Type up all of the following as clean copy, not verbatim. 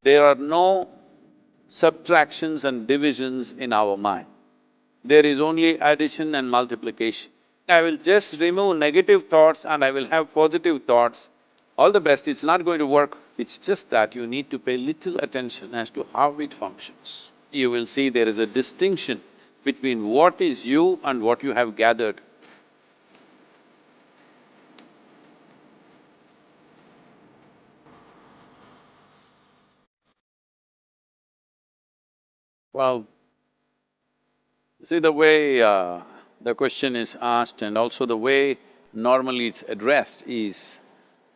There are no subtractions and divisions in our mind. There is only addition and multiplication. I will just remove negative thoughts and I will have positive thoughts. All the best, it's not going to work. It's just that you need to pay little attention as to how it functions. You will see there is a distinction between what is you and what you have gathered. Well, see the way the question is asked and also the way normally it's addressed is,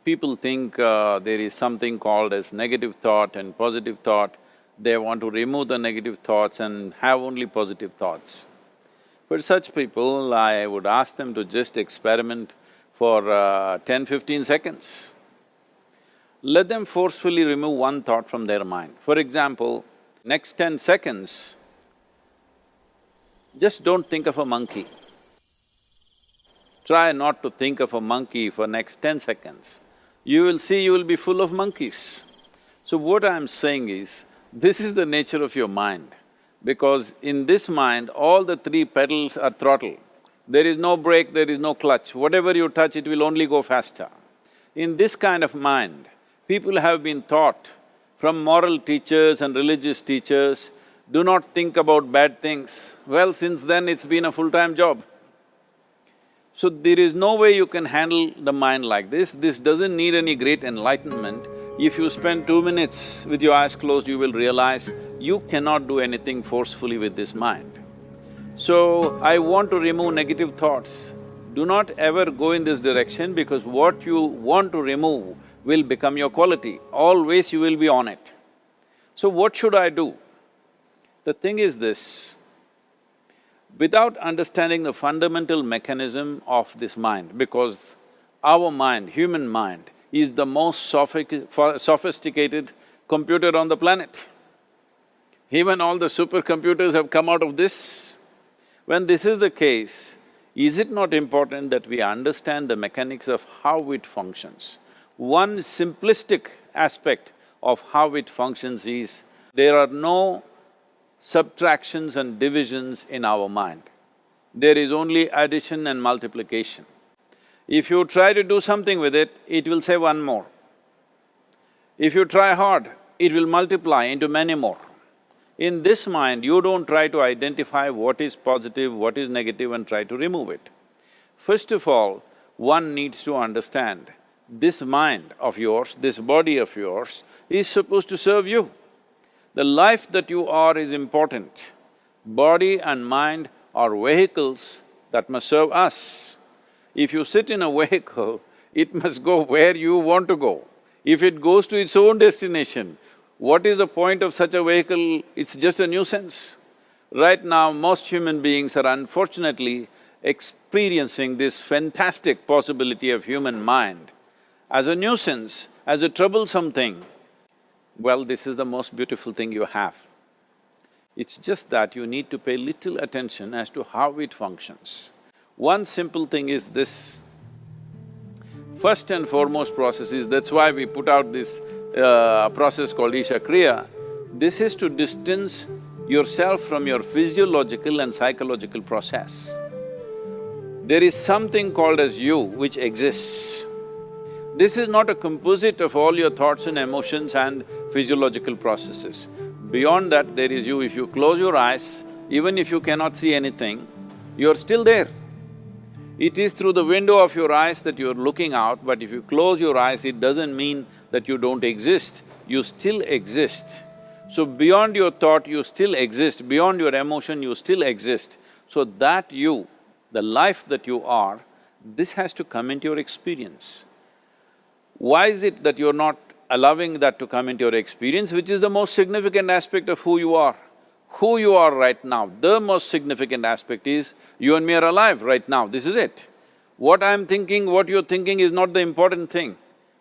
people think there is something called as negative thought and positive thought. They want to remove the negative thoughts and have only positive thoughts. For such people, I would ask them to just experiment for 10-15 seconds. Let them forcefully remove one thought from their mind. For example, next 10 seconds, just don't think of a monkey. Try not to think of a monkey for next 10 seconds. You will see you will be full of monkeys. So what I'm saying is, this is the nature of your mind, because in this mind, all the three pedals are throttle. There is no brake, there is no clutch. Whatever you touch, it will only go faster. In this kind of mind, people have been taught from moral teachers and religious teachers, do not think about bad things. Well, since then it's been a full-time job. So there is no way you can handle the mind like this. This doesn't need any great enlightenment. If you spend 2 minutes with your eyes closed, you will realize you cannot do anything forcefully with this mind. So, I want to remove negative thoughts. Do not ever go in this direction, because what you want to remove will become your quality. Always you will be on it. So what should I do? The thing is this, without understanding the fundamental mechanism of this mind, because our mind, human mind, is the most sophisticated computer on the planet. Even all the supercomputers have come out of this. When this is the case, is it not important that we understand the mechanics of how it functions? One simplistic aspect of how it functions is, there are no subtractions and divisions in our mind. There is only addition and multiplication. If you try to do something with it, it will say one more. If you try hard, it will multiply into many more. In this mind, you don't try to identify what is positive, what is negative and try to remove it. First of all, one needs to understand, this mind of yours, this body of yours is supposed to serve you. The life that you are is important. Body and mind are vehicles that must serve us. If you sit in a vehicle, it must go where you want to go. If it goes to its own destination, what is the point of such a vehicle? It's just a nuisance. Right now, most human beings are unfortunately experiencing this fantastic possibility of human mind as a nuisance, as a troublesome thing. Well, this is the most beautiful thing you have. It's just that you need to pay little attention as to how it functions. One simple thing is this. First and foremost process is, that's why we put out this process called Isha Kriya. This is to distance yourself from your physiological and psychological process. There is something called as you which exists. This is not a composite of all your thoughts and emotions and physiological processes. Beyond that, there is you. If you close your eyes, even if you cannot see anything, you're still there. It is through the window of your eyes that you're looking out, but if you close your eyes, it doesn't mean that you don't exist, you still exist. So beyond your thought, you still exist, beyond your emotion, you still exist. So that you, the life that you are, this has to come into your experience. Why is it that you're not allowing that to come into your experience, which is the most significant aspect of who you are? Who you are right now, the most significant aspect is, you and me are alive right now, this is it. What I'm thinking, what you're thinking is not the important thing.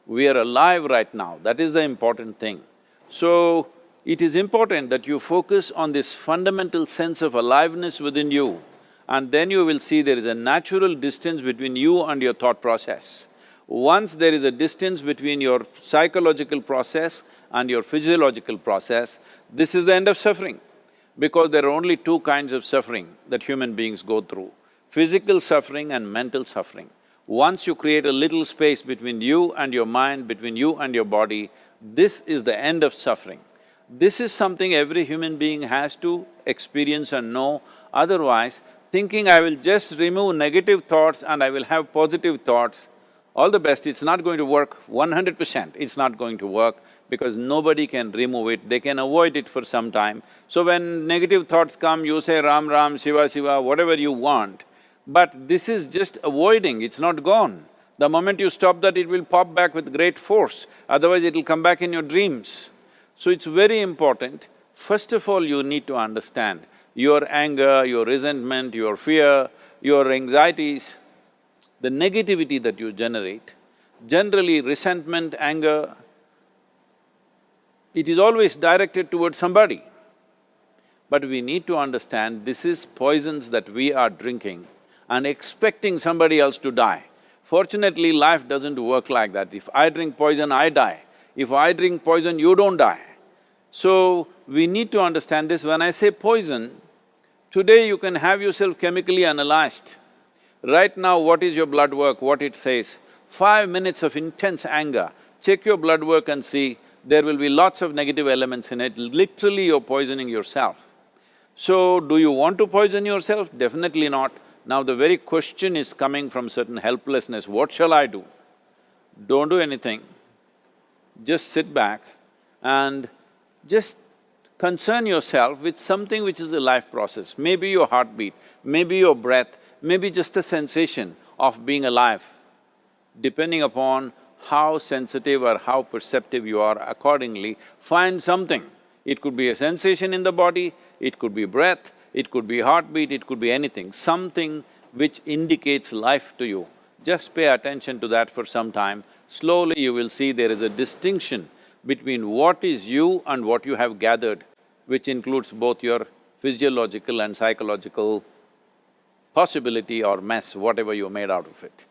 We are alive right now, that is the important thing. So, it is important that you focus on this fundamental sense of aliveness within you, and then you will see there is a natural distance between you and your thought process. Once there is a distance between your psychological process and your physiological process, this is the end of suffering. Because there are only two kinds of suffering that human beings go through, physical suffering and mental suffering. Once you create a little space between you and your mind, between you and your body, this is the end of suffering. This is something every human being has to experience and know, otherwise thinking I will just remove negative thoughts and I will have positive thoughts, all the best, it's not going to work 100%, it's not going to work because nobody can remove it, they can avoid it for some time. So when negative thoughts come, you say Ram Ram, Shiva Shiva, whatever you want, but this is just avoiding, it's not gone. The moment you stop that, it will pop back with great force, otherwise it'll come back in your dreams. So it's very important, first of all you need to understand your anger, your resentment, your fear, your anxieties, the negativity that you generate. Generally resentment, anger, it is always directed towards somebody. But we need to understand this is poisons that we are drinking and expecting somebody else to die. Fortunately, life doesn't work like that. If I drink poison, I die. If I drink poison, you don't die. So, we need to understand this. When I say poison, today you can have yourself chemically analyzed. Right now, what is your blood work, what it says? 5 minutes of intense anger, check your blood work and see, there will be lots of negative elements in it, literally you're poisoning yourself. So, do you want to poison yourself? Definitely not. Now the very question is coming from certain helplessness, what shall I do? Don't do anything, just sit back and just concern yourself with something which is a life process. Maybe your heartbeat, maybe your breath, maybe just a sensation of being alive. Depending upon how sensitive or how perceptive you are, accordingly, find something. It could be a sensation in the body, it could be breath, it could be heartbeat, it could be anything, something which indicates life to you. Just pay attention to that for some time. Slowly you will see there is a distinction between what is you and what you have gathered, which includes both your physiological and psychological possibility or mess, whatever you made out of it.